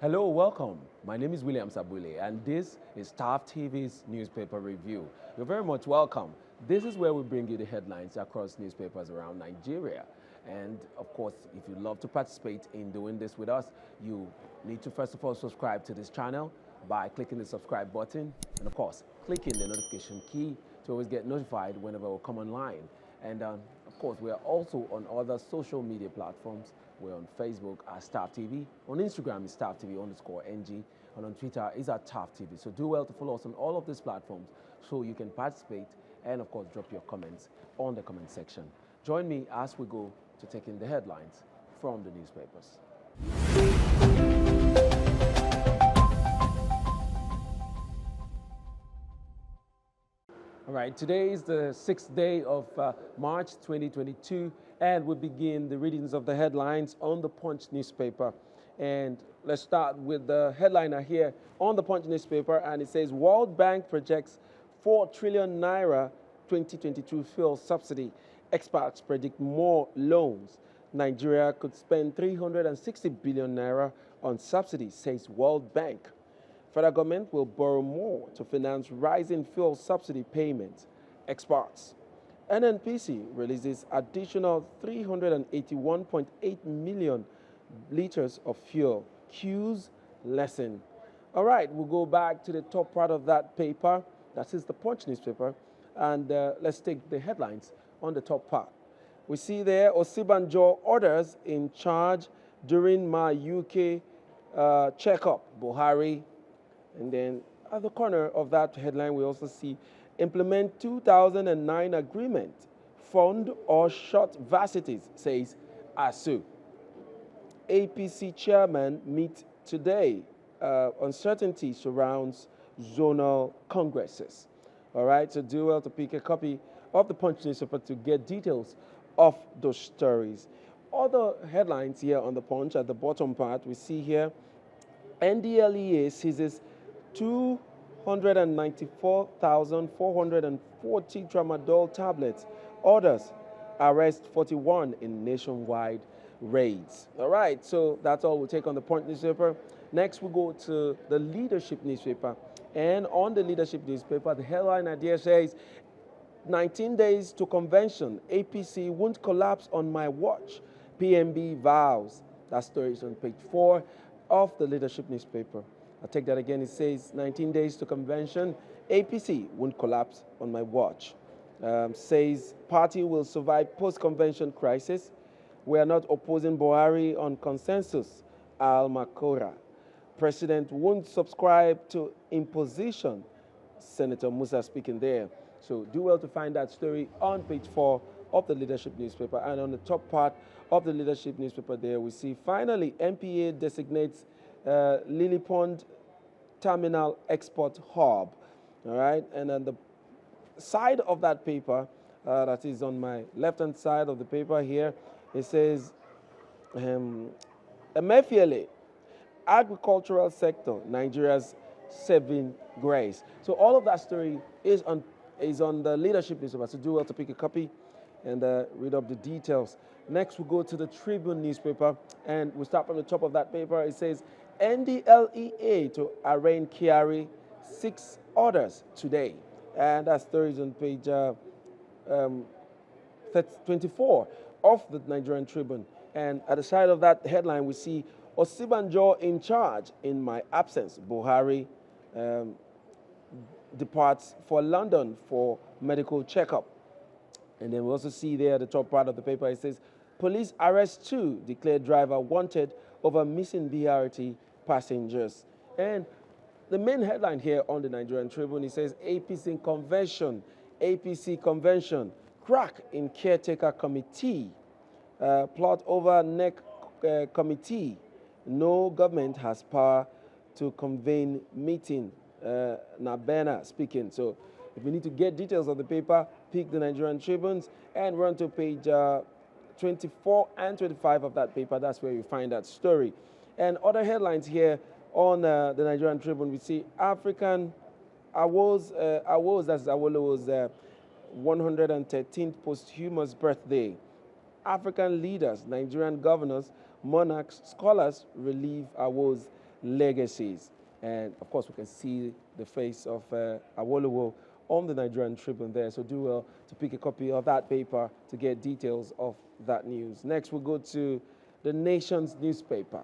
Hello, welcome. My name is William Sabule, and this is Thav TV's newspaper review. You're very much welcome. This is where we bring you the headlines across newspapers around Nigeria. And of course, if you'd love to participate in doing this with us, you need to first of all subscribe to this channel by clicking the subscribe button, and of course, clicking the notification key to always get notified whenever we come online. And of course, we are also on other social media platforms. We're on Facebook as Thav TV. On Instagram is Thav TV_NG. And on Twitter is at Thav TV. So do well to follow us on all of these platforms so you can participate and, of course, drop your comments on the comment section. Join me as we go to take in the headlines from the newspapers. All right, today is the 6th day of March 2022, and we begin the readings of the headlines on the Punch newspaper. And let's start with the headliner here on the Punch newspaper, and it says, World Bank projects 4 trillion Naira 2022 fuel subsidy. Experts predict more loans. Nigeria could spend 360 billion Naira on subsidy, says World Bank. Federal government will borrow more to finance rising fuel subsidy payments. Experts. NNPC releases additional 381.8 million liters of fuel. Queues lessen. All right, we'll go back to the top part of that paper. That is the Punch newspaper. And let's take the headlines on the top part. We see there, Osibanjo orders in charge during my UK checkup. Buhari. And then at the corner of that headline, we also see implement 2009 agreement, fund or short varsities, says ASU. APC chairman meet today. Uncertainty surrounds zonal congresses. All right, so do well to pick a copy of the Punch newspaper to get details of those stories. Other headlines here on the Punch at the bottom part, we see here NDLEA seizes 294,440 tramadol tablets. Orders arrest 41 in nationwide raids. All right, so that's all we'll take on the Punch newspaper. Next, we'll go to the Leadership newspaper. And on the Leadership newspaper, the headline idea says, 19 days to convention. APC won't collapse on my watch. PMB vows. That story is on page 4 of the Leadership newspaper. I'll take that again. It says 19 days to convention. APC won't collapse on my watch. Says party will survive post-convention crisis. We are not opposing Buhari on consensus. Al Makora. President won't subscribe to imposition. Senator Musa speaking there. So do well to find that story on page 4 of the Leadership newspaper. And on the top part of the Leadership newspaper there, we see finally MPA designates Lily Pond Terminal Export Hub. All right, and on the side of that paper, that is on my left-hand side of the paper here, it says, Emefiele, agricultural sector, Nigeria's saving grace. So all of that story is on the Leadership newspaper. So do well to pick a copy and read up the details. Next, we'll go to the Tribune newspaper, and we'll start from the top of that paper. It says, NDLEA to arraign Kyari, 6 orders today. And that story is on page 24 of the Nigerian Tribune. And at the side of that headline, we see Osibanjo in charge in my absence. Buhari departs for London for medical checkup. And then we also see there at the top part of the paper, it says, police arrest 2, declared driver wanted over missing BRT passengers. And the main headline here on the Nigerian Tribune, it says APC convention, crack in caretaker committee, plot over neck committee, no government has power to convene meeting. Nabena speaking. So if you need to get details of the paper, pick the Nigerian Tribunes and run to page 24 and 25 of that paper. That's where you find that story. And other headlines here on the Nigerian Tribune, we see African Awo's, that's Awolowo's 113th posthumous birthday. African leaders, Nigerian governors, monarchs, scholars relieve Awo's legacies. And of course, we can see the face of Awolowo on the Nigerian Tribune there. So do well to pick a copy of that paper to get details of that news. Next, we'll go to the Nation's newspaper.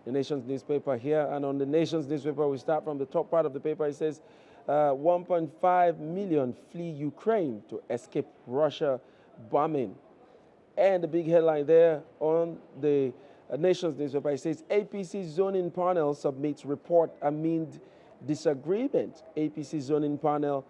The Nation's newspaper here. And on the Nation's newspaper, we start from the top part of the paper. It says 1.5 million flee Ukraine to escape Russia bombing. And the big headline there on the Nation's newspaper, it says APC zoning panel submits report amid disagreement. APC zoning panel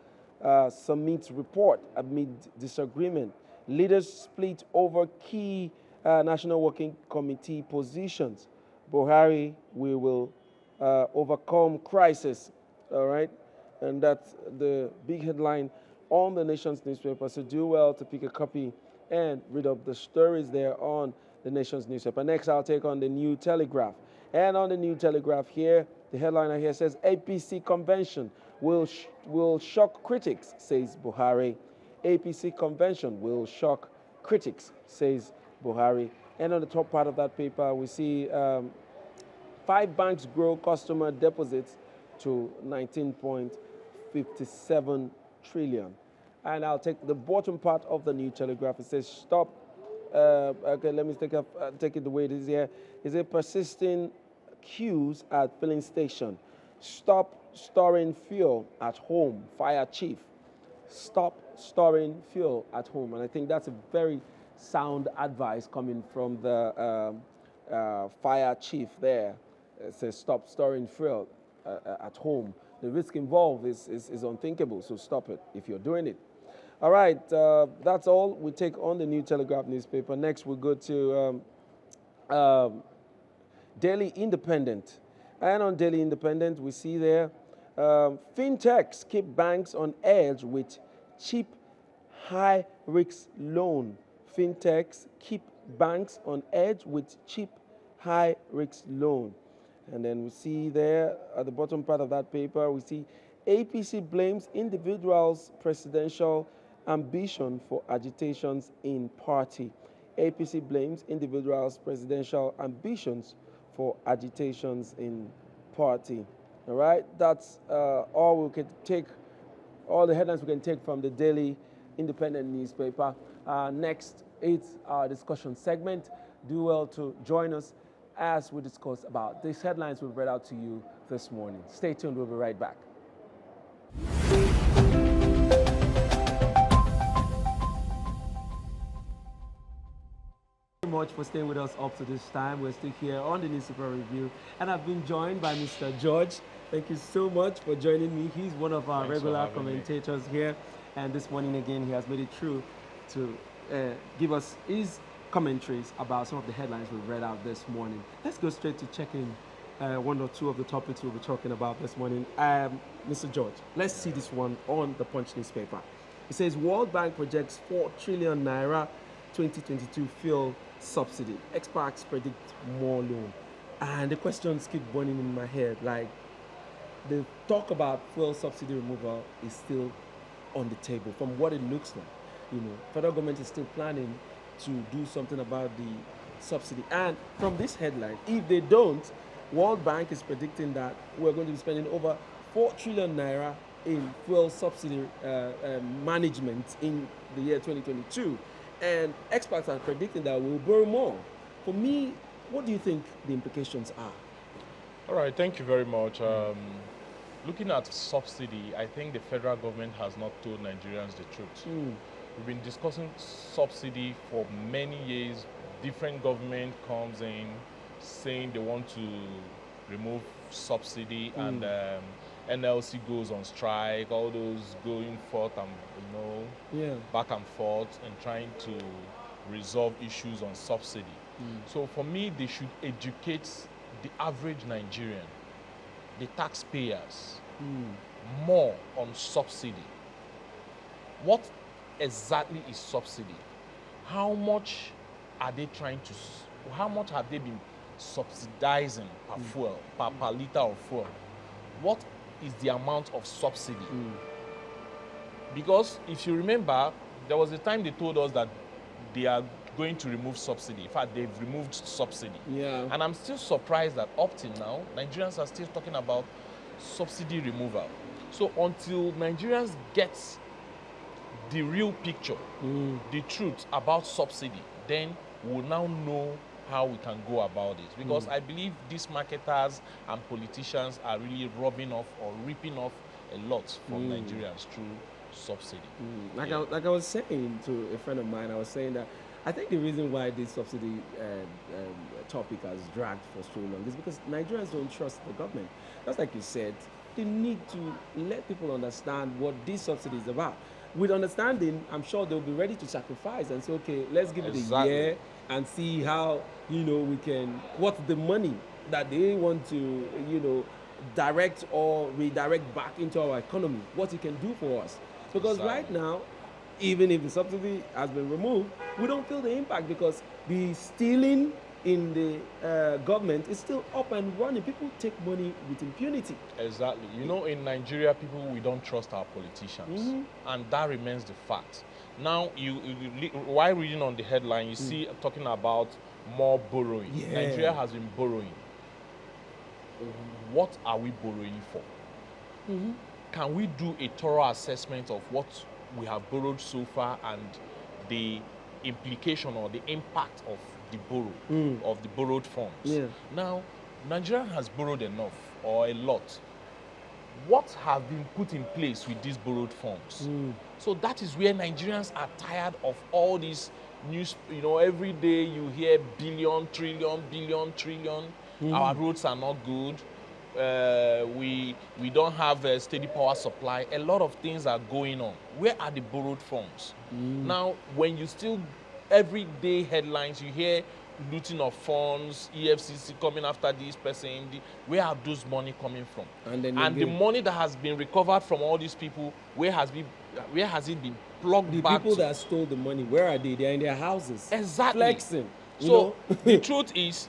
submits report amid disagreement. Leaders split over key National Working Committee positions. Buhari, we will overcome crisis. All right? And that's the big headline on the Nation's newspaper. So do well to pick a copy and read up the stories there on the Nation's newspaper. Next, I'll take on the New Telegraph. And on the New Telegraph here, the headliner here says, APC convention will shock critics, says Buhari. APC convention will shock critics, says Buhari. And on the top part of that paper, we see 5 banks grow customer deposits to 19.57 trillion. And I'll take the bottom part of the New Telegraph. It says, stop. Okay, let me take it the way it is here. Is it persisting queues at filling station? Stop storing fuel at home. Fire chief. Stop storing fuel at home. And I think that's a very sound advice coming from the fire chief there. It says, stop storing fuel at home. The risk involved is unthinkable, so stop it if you're doing it. All right, that's all we take on the New Telegraph newspaper. Next, we'll go to Daily Independent. And on Daily Independent, we see there, fintechs keep banks on edge with cheap, high-risk loan. Fintechs keep banks on edge with cheap, high-risk loan. And then we see there, at the bottom part of that paper, we see APC blames individuals' presidential ambition for agitations in party. APC blames individuals' presidential ambitions for agitations in party. All right, that's all we can take, all the headlines we can take from the Daily Independent newspaper. Next, it's our discussion segment. Do well to join us as we discuss about these headlines we've read out to you this morning. Stay tuned, we'll be right back. Thank you much for staying with us up to this time. We're still here on the Newspaper Review, and I've been joined by Mr. George. Thank you so much for joining me. He's one of our regular commentators here, and this morning again he has made it true to give us his commentaries about some of the headlines we've read out this morning. Let's go straight to checking one or two of the topics we'll be talking about this morning. Mr. George, let's see this one on the Punch newspaper. It says World Bank projects 4 trillion Naira 2022 fuel subsidy. Experts predict more loan. And the questions keep burning in my head, like the talk about fuel subsidy removal is still on the table from what it looks like. You know, federal government is still planning to do something about the subsidy. And from this headline, if they don't, World Bank is predicting that we're going to be spending over 4 trillion Naira in fuel subsidy management in the year 2022. And experts are predicting that we'll borrow more. For me, what do you think the implications are? All right, thank you very much. Looking at subsidy, I think the federal government has not told Nigerians the truth. We've been discussing subsidy for many years. Different government comes in saying they want to remove subsidy, and NLC goes on strike, all those going forth and back and forth and trying to resolve issues on subsidy. So for me, they should educate the average Nigerian, the taxpayers, more on subsidy. What exactly is subsidy? How much are they trying to, how much have they been subsidizing per fuel, per liter of fuel? What is the amount of subsidy? Because if you remember, there was a time they told us that they are going to remove subsidy. In fact, they've removed subsidy. Yeah. And I'm still surprised that up till now, Nigerians are still talking about subsidy removal. So until Nigerians get the real picture, the truth about subsidy, then we'll now know how we can go about it. Because I believe these marketers and politicians are really robbing off or ripping off a lot from Nigerians through subsidy. Like I was saying to a friend of mine, I was saying that I think the reason why this subsidy topic has dragged for so long is because Nigerians don't trust the government. Just like you said, they need to let people understand what this subsidy is about. With understanding, I'm sure they'll be ready to sacrifice and say, okay, let's give it a year and see how, we can, what's the money that they want to, direct or redirect back into our economy, what it can do for us. Because right now, even if the subsidy has been removed, we don't feel the impact because the stealing in the government is still up and running. People take money with impunity. Exactly. In Nigeria, we don't trust our politicians. And that remains the fact. Now, while reading on the headline, you see talking about more borrowing. Yeah. Nigeria has been borrowing. What are we borrowing for? Can we do a thorough assessment of what we have borrowed so far and the implication or the impact of the of the borrowed funds? Yeah. Now, Nigeria has borrowed enough or a lot. What have been put in place with these borrowed funds? So that is where Nigerians are tired of all these news. Every day you hear billion, trillion. Our roads are not good. We don't have a steady power supply. A lot of things are going on. Where are the borrowed funds? Now, when you still, everyday headlines, you hear looting of funds, EFCC coming after this person. Where are those money coming from? And the money that has been recovered from all these people, where has it been plugged back to? The people that stole the money, where are they? They're in their houses. Exactly. Flexing. So the truth is,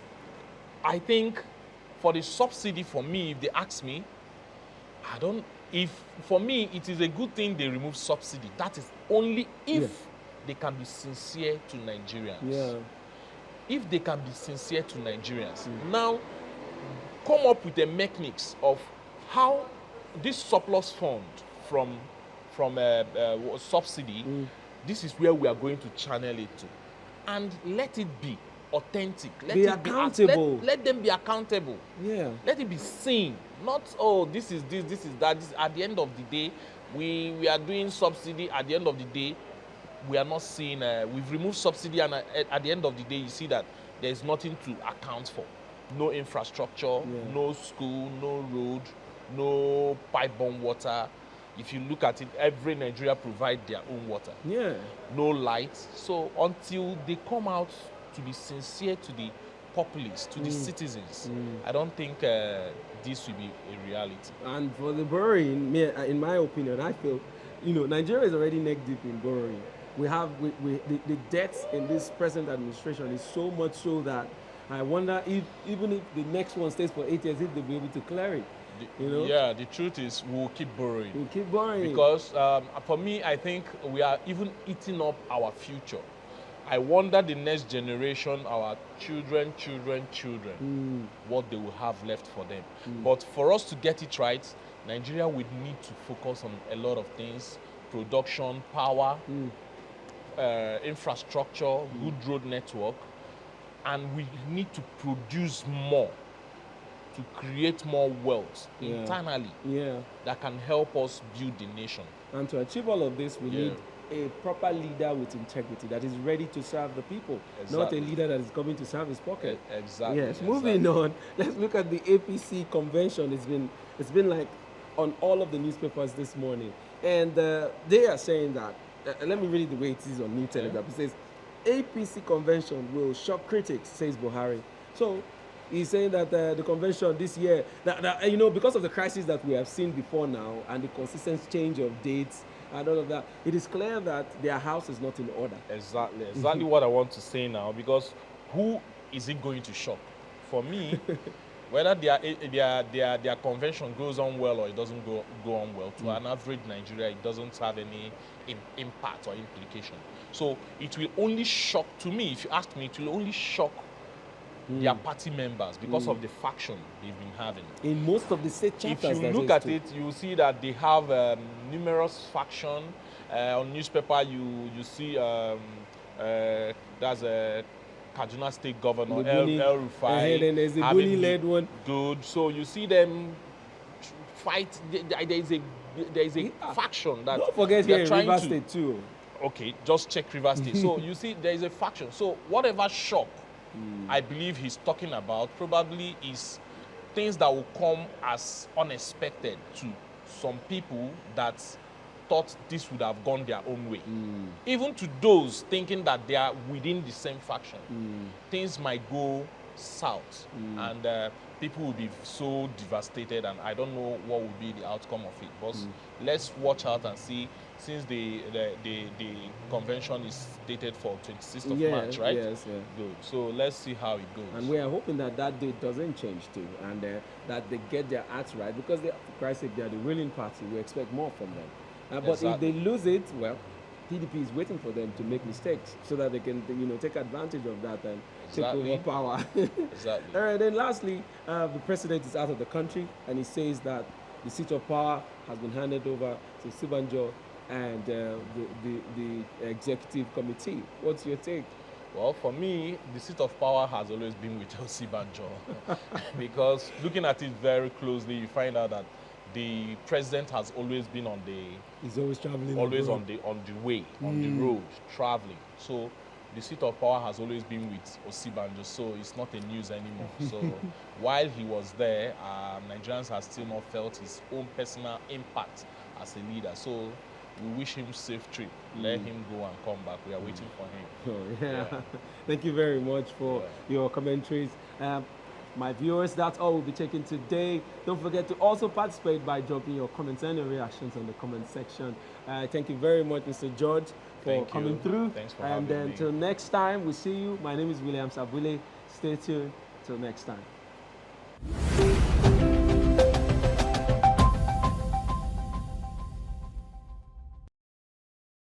I think for the subsidy, for me, if they ask me, for me, it is a good thing they remove subsidy. That is only if they can be sincere to Nigerians. Yeah. If they can be sincere to Nigerians. Now, come up with the mechanics of how this surplus fund from subsidy, this is where we are going to channel it to. And let it be authentic. Be accountable. Let them be accountable. Yeah. Let it be seen. Not, this is this is that. At the end of the day, we are doing subsidy. At the end of the day, we are not seeing, we've removed subsidy, and at the end of the day, you see that there's nothing to account for. No infrastructure, no school, no road, no pipe-borne water. If you look at it, every Nigeria provide their own water. Yeah. No light. So until they come out to be sincere to the populace, to the citizens, I don't think this will be a reality. And for the borrowing, in my opinion, I feel, Nigeria is already neck deep in borrowing. We have the debts in this present administration is so much so that I wonder if even if the next one stays for 8 years, if they'll be able to clear it. Yeah, the truth is we'll keep borrowing. We'll keep borrowing. Because for me, I think we are even eating up our future. I wonder the next generation, our children, what they will have left for them. But for us to get it right, Nigeria would need to focus on a lot of things: production, power, infrastructure, good road network, and we need to produce more to create more wealth internally that can help us build the nation. And to achieve all of this, we need a proper leader with integrity that is ready to serve the people, not a leader that is coming to serve his pocket. Exactly. Yes. Moving on, let's look at the APC convention. It's been like on all of the newspapers this morning, and they are saying that. Let me read it the way it is on New Telegraph. It says, APC convention will shock critics, says Buhari. So he's saying that the convention this year, because of the crisis that we have seen before now and the consistent change of dates and all of that, it is clear that their house is not in order. Exactly what I want to say now, because who is it going to shock? For me, whether their convention goes on well or it doesn't go on well, to an average Nigeria, it doesn't have any impact or implication. So it will only shock, to me, if you ask me, it will only shock their party members because of the faction they've been having. In most of the state chapters, if you look at it, you will see that they have numerous factions. On newspaper, you see there's a Kaduna State Governor, El Rufai. And there's a Buni-led one. Good. So you see them fight. There is a faction that don't forget here in trying Rivers to. State too. Okay, just check Rivers State. So you see there is a faction. So whatever shock I believe he's talking about probably is things that will come as unexpected to some people that thought this would have gone their own way. Even to those thinking that they are within the same faction, things might go south and people will be so devastated, and I don't know what will be the outcome of it. But let's watch out and see, since the convention is dated for 26th of March, right? Yes, yeah. Good. So let's see how it goes. And we are hoping that that date doesn't change too, and that they get their acts right, because they, for Christ's sake, they are the ruling party. We expect more from them. But if they lose it, well, PDP is waiting for them to make mistakes so that they can, take advantage of that and take over power. Exactly. All right. Then lastly, the president is out of the country, and he says that the seat of power has been handed over to Sibanjo and the executive committee. What's your take? Well, for me, the seat of power has always been with Sibanjo because looking at it very closely, you find out that the president has always been on the. He's always traveling. Always on the way, on the road, traveling. So the seat of power has always been with Osibanjo, so it's not a news anymore. So while he was there, Nigerians have still not felt his own personal impact as a leader. So we wish him safe trip. Let him go and come back. We are waiting for him. Oh, yeah. Thank you very much for your commentaries. My viewers, that's all we'll be taking today. Don't forget to also participate by dropping your comments and your reactions on the comment section. Thank you very much, Mr. George, for coming through. Thanks for having me. And then until next time, we see you. My name is William Sabule. Stay tuned. Till next time.